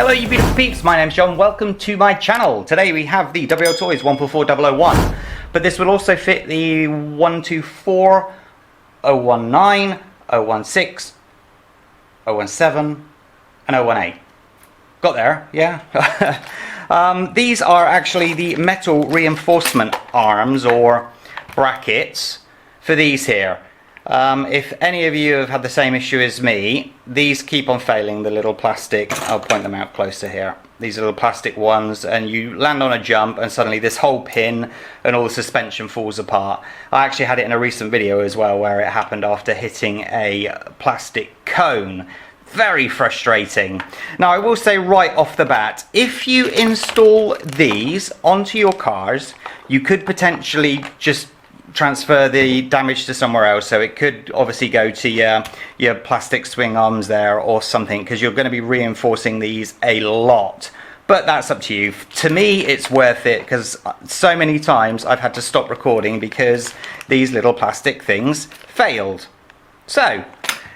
Hello you beautiful peeps, my name's John, welcome to my channel. Today we have the WL Toys 144001, but this will also fit the 124, 019, 016, 017 and 018. Got there, yeah? These are actually the metal reinforcement arms or brackets for these here. If any of you have had the same issue as me, these keep on failing, the little plastic, I'll point them out closer here, these little plastic ones, and you land on a jump and suddenly this whole pin and all the suspension falls apart. I actually had it in a recent video as well where it happened after hitting a plastic cone. Very frustrating. Now I will say right off the bat, if you install these onto your cars, you could potentially just transfer the damage to somewhere else, so it could obviously go to your plastic swing arms there or something, because you're going to be reinforcing these a lot, but that's up to you. To me it's worth it, because so many times I've had to stop recording because these little plastic things failed. So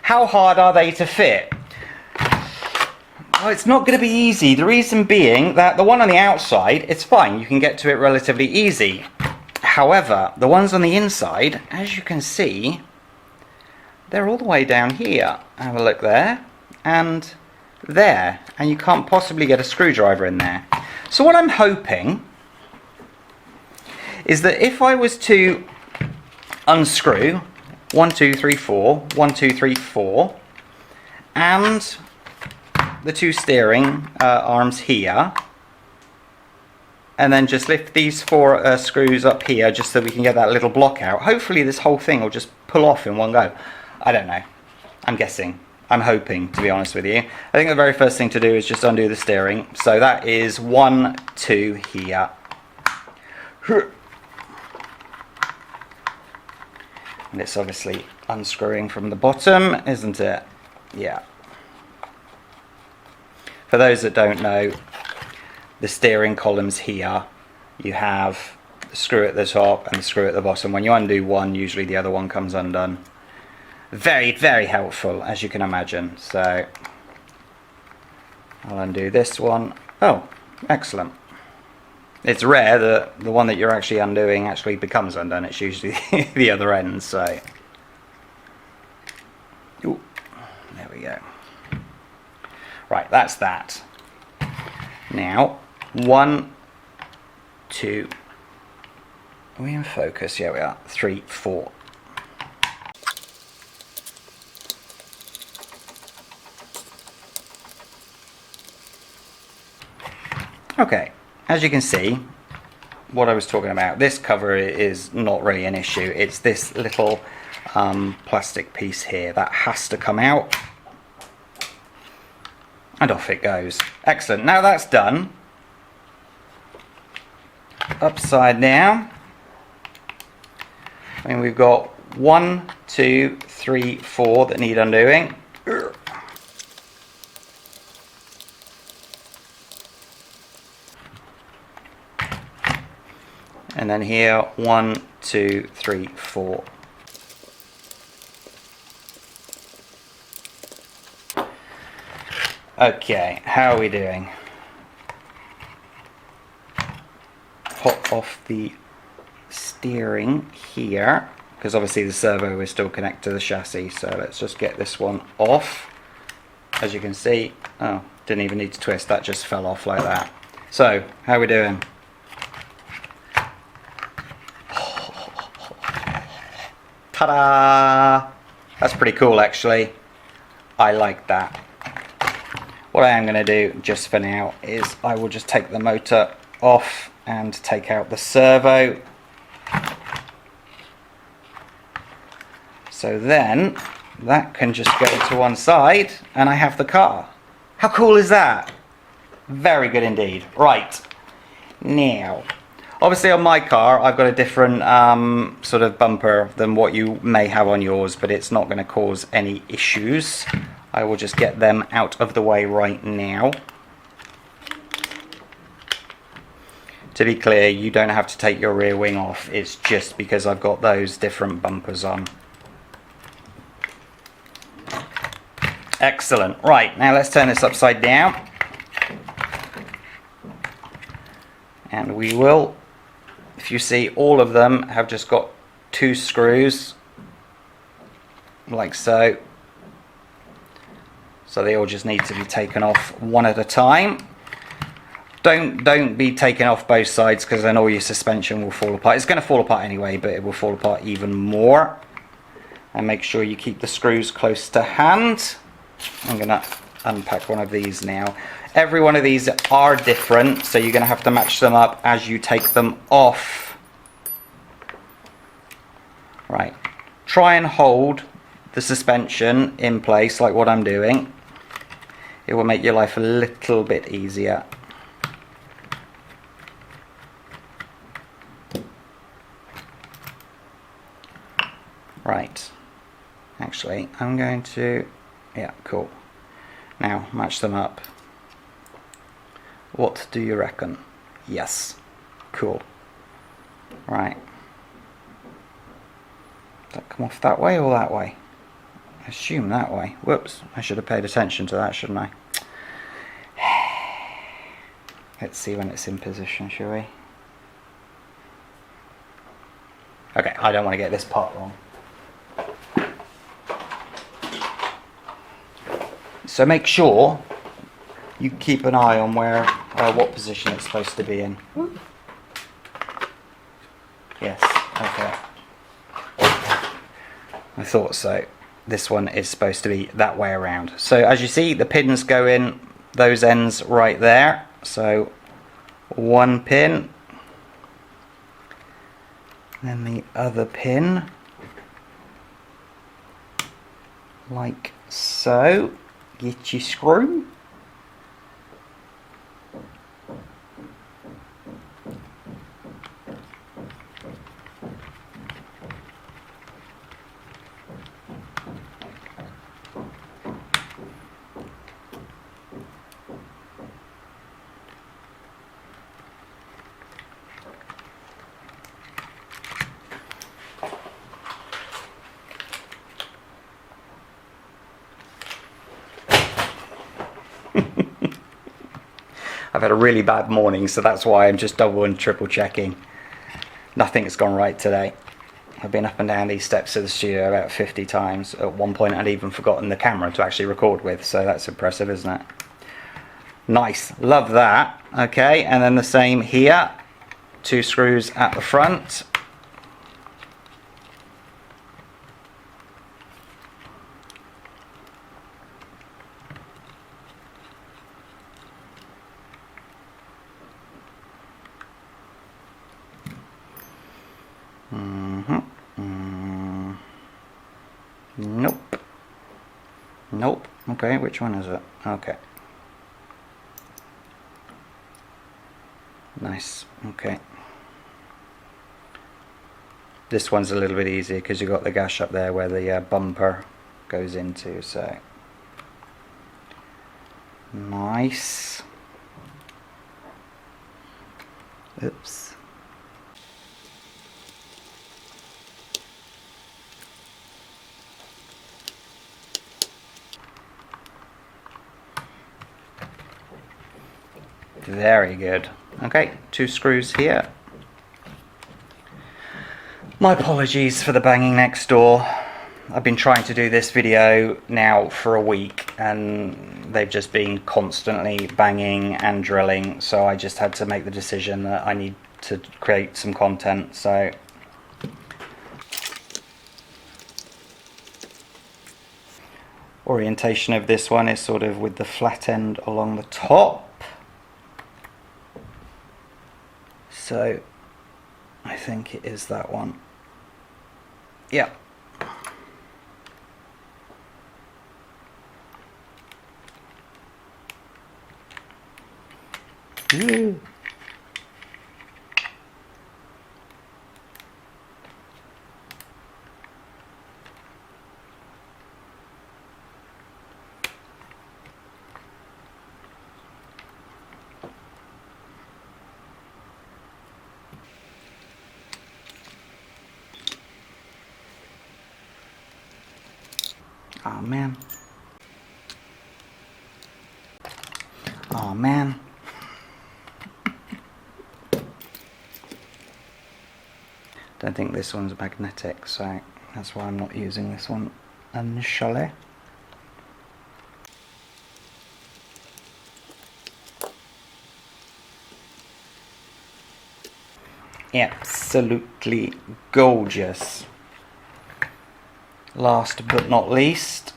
how hard are they to fit? Well, it's not going to be easy, the reason being that the one on the outside, it's fine, you can get to it relatively easy. However, the ones on the inside, as you can see, they're all the way down here. Have a look there, and there, and you can't possibly get a screwdriver in there. So what I'm hoping is that if I was to unscrew 1, 2, 3, 4, 1, 2, 3, 4, and the two steering arms here, and then just lift these four screws up here just so we can get that little block out. Hopefully this whole thing will just pull off in one go. I don't know. I'm guessing. I'm hoping, to be honest with you. I think the very first thing to do is just undo the steering. So that is 1, 2 here. And it's obviously unscrewing from the bottom, isn't it? Yeah. For those that don't know, the steering columns here, you have the screw at the top and the screw at the bottom. When you undo one, usually the other one comes undone. Very, very helpful, as you can imagine. So I'll undo this one. Oh, excellent. It's rare that the one that you're actually undoing actually becomes undone. It's usually the other end. So, ooh, there we go. Right, that's that. Now, 1, 2, are we in focus? Yeah, we are. 3, 4. Okay, as you can see, what I was talking about, this cover is not really an issue. It's this little plastic piece here that has to come out. And off it goes. Excellent. Now that's done. Upside down. And we've got 1, 2, 3, 4 that need undoing. And then here, 1, 2, 3, 4. Okay, how are we doing? Pop off the steering here, because obviously the servo is still connected to the chassis, so let's just get this one off. As you can see, oh, didn't even need to twist, that just fell off like that. So, how are we doing? Ta-da! That's pretty cool actually. I like that. What I am going to do just for now is I will just take the motor off and take out the servo. So then that can just go to one side and I have the car. How cool is that? Very good indeed. Right, now obviously on my car I've got a different sort of bumper than what you may have on yours, but it's not going to cause any issues. I will just get them out of the way right now. To be clear, you don't have to take your rear wing off, it's just because I've got those different bumpers on. Excellent. Right, now let's turn this upside down. And we will, if you see, all of them have just got 2 screws, like so. So they all just need to be taken off one at a time. Don't be taking off both sides, because then all your suspension will fall apart. It's going to fall apart anyway, but it will fall apart even more. And make sure you keep the screws close to hand. I'm going to unpack one of these now. Every one of these are different, so you're going to have to match them up as you take them off. Right. Try and hold the suspension in place like what I'm doing. It will make your life a little bit easier. Right. Actually, I'm going to... yeah, cool. Now, match them up. What do you reckon? Yes. Cool. Right. Does that come off that way or that way? I assume that way. Whoops. I should have paid attention to that, shouldn't I? Let's see when it's in position, shall we? Okay, I don't want to get this part wrong. So make sure you keep an eye on where, what position it's supposed to be in. Yes, okay. I thought so. This one is supposed to be that way around. So as you see, the pins go in those ends right there. So one pin, then the other pin, like so. Get your screw. I've had a really bad morning, so that's why I'm just double and triple checking. Nothing's gone right today. I've been up and down these steps to the studio about 50 times. At one point I'd even forgotten the camera to actually record with, so that's impressive, isn't it? Nice, love that. Okay, and then the same here. 2 screws at the front. Nope. Nope. Okay, which one is it? Okay. Nice. Okay. This one's a little bit easier because you've got the gash up there where the bumper goes into, so. Nice. Oops. Very good. Okay, 2 screws here. My apologies for the banging next door. I've been trying to do this video now for a week and they've just been constantly banging and drilling, so I just had to make the decision that I need to create some content. So orientation of this one is sort of with the flat end along the top. So I think it is that one. Yeah. Ooh. Oh man. Oh man. Don't think this one's magnetic, so that's why I'm not using this one initially. Absolutely gorgeous. Last but not least,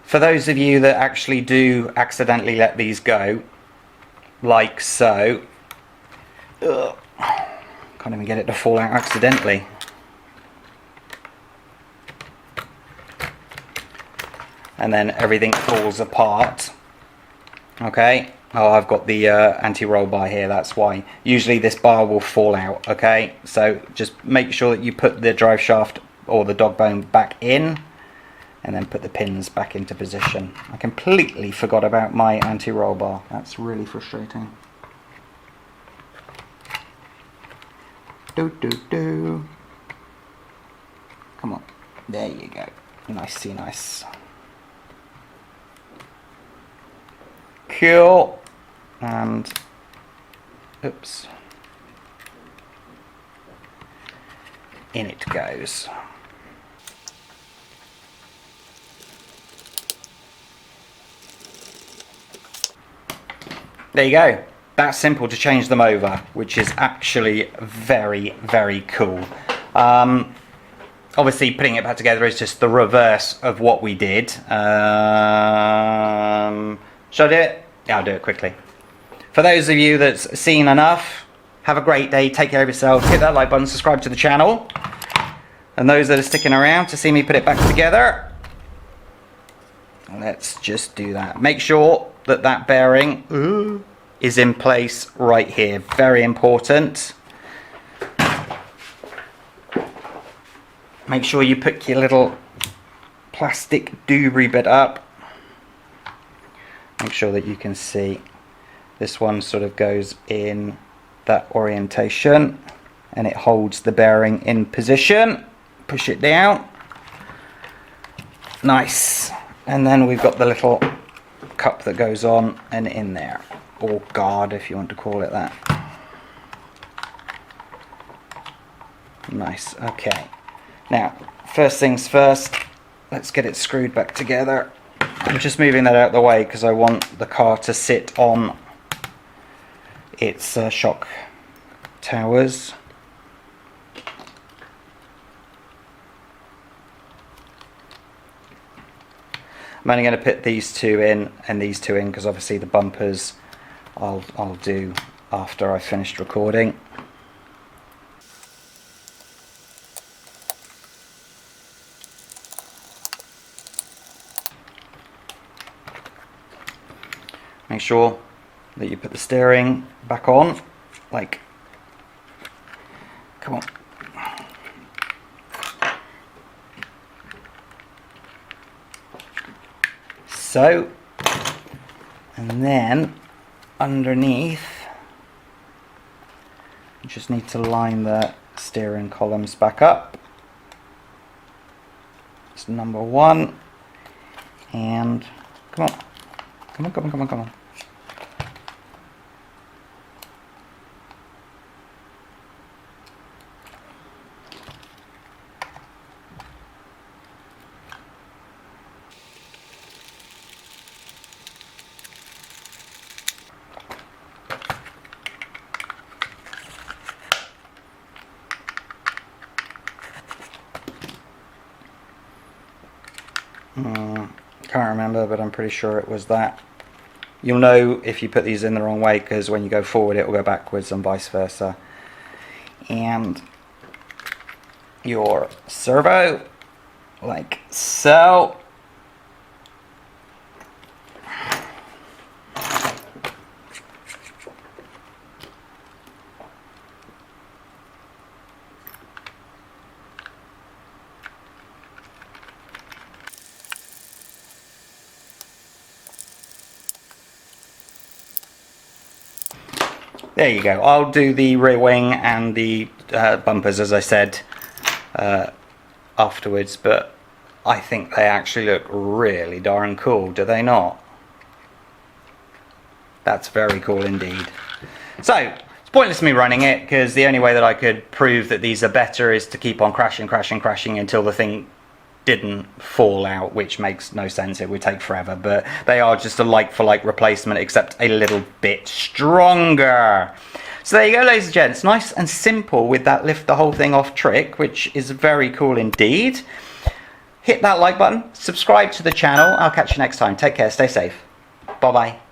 for those of you that actually do accidentally let these go, like so, ugh, can't even get it to fall out accidentally. And then everything falls apart. Okay, oh, I've got the anti-roll bar here, that's why. Usually this bar will fall out, okay? So just make sure that you put the drive shaft or the dog bone back in, and then put the pins back into position. I completely forgot about my anti-roll bar. That's really frustrating. Do. Come on, there you go. Nicey nice. Cool. And oops, in it goes. There you go. That's simple to change them over, which is actually very, very cool. Obviously putting it back together is just the reverse of what we did. Shall I do it? Yeah, I'll do it quickly. For those of you that's seen enough, have a great day, take care of yourselves, hit that like button, subscribe to the channel. And those that are sticking around to see me put it back together, let's just do that. Make sure that that bearing is in place right here. Very important. Make sure you put your little plastic doobry bit up. Make sure that you can see this one sort of goes in that orientation and it holds the bearing in position. Push it down. Nice. And then we've got the little cup that goes on and in there, or guard if you want to call it that. Nice. Okay, now first things first, let's get it screwed back together. I'm just moving that out of the way because I want the car to sit on its shock towers. I'm only going to put these two in and these two in because obviously the bumpers I'll do after I've finished recording. Make sure that you put the steering back on, like, come on. So, and then underneath, you just need to line the steering columns back up. It's number one, and come on, come on, come on, come on, come on. Can't remember, but I'm pretty sure it was that. You'll know if you put these in the wrong way because when you go forward it will go backwards and vice versa. And your servo, like so. There you go. I'll do the rear wing and the bumpers, as I said, afterwards, but I think they actually look really darn cool, do they not? That's very cool indeed. So, it's pointless me running it, because the only way that I could prove that these are better is to keep on crashing until the thing didn't fall out, which makes no sense. It would take forever, but they are just a like-for-like replacement, except a little bit stronger. So there you go, ladies and gents. Nice and simple with that lift the whole thing off trick, which is very cool indeed. Hit that like button, subscribe to the channel. I'll catch you next time. Take care, stay safe. Bye-bye.